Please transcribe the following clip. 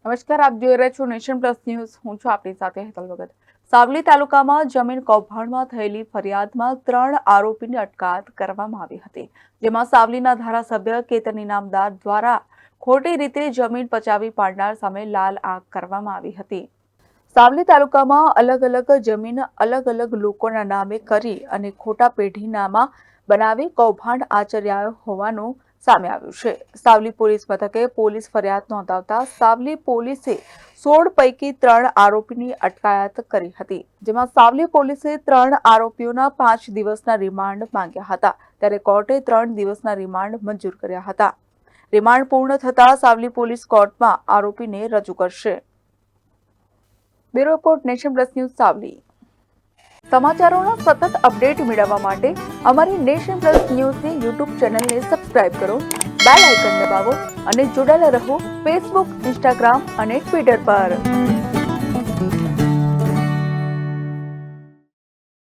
નમસ્કાર, આપ જોઈ રહ્યા છો નેશન પ્લસ ન્યૂઝ. હું છું આપની સાથે હેતલ ભગત. સાવલી તાલુકામાં જમીન કૌભાંડમાં થયેલી ફરિયાદમાં 3 આરોપીની અટકાયત કરવામાં આવી હતી, જેમાં સાવલીના ધારાસભ્ય કેતન ઇનામદાર દ્વારા ખોટી રીતે જમીન પચાવી પાડનાર સામે લાલ આંખ કરવામાં આવી હતી. સાવલી તાલુકામાં અલગ અલગ જમીન અલગ અલગ લોકોના નામે કરી અને ખોટા પેઢીનામા બનાવી કૌભાંડ આચર્યા હોવાનું સામે આવ્યું છે. સાવલી પોલીસ મથકે પોલીસ ફરિયાદ નોંધાવતા સાવલી પોલીસે 16 પૈકી 3 આરોપીની અટકાયત કરી હતી, જેમાં સાવલી પોલીસે 3 આરોપીઓના 5 દિવસના રિમાન્ડ માંગ્યા હતા, ત્યારે કોર્ટે 3 દિવસના રિમાન્ડ મંજૂર કર્યા હતા. રિમાન્ડ પૂર્ણ થતા સાવલી પોલીસ કોર્ટમાં આરોપીને રજૂ કરશે. Bureau report, nation plus news, Savli. સમાચારોના સતત અપડેટ મેળવવા માટે અમારી નેશન પ્લસ ન્યૂઝની યુટ્યુબ ચેનલને સબસ્ક્રાઇબ કરો, બેલ આઇકન દબાવો અને જોડાયેલા રહો ફેસબુક, ઇન્સ્ટાગ્રામ અને ટ્વિટર પર.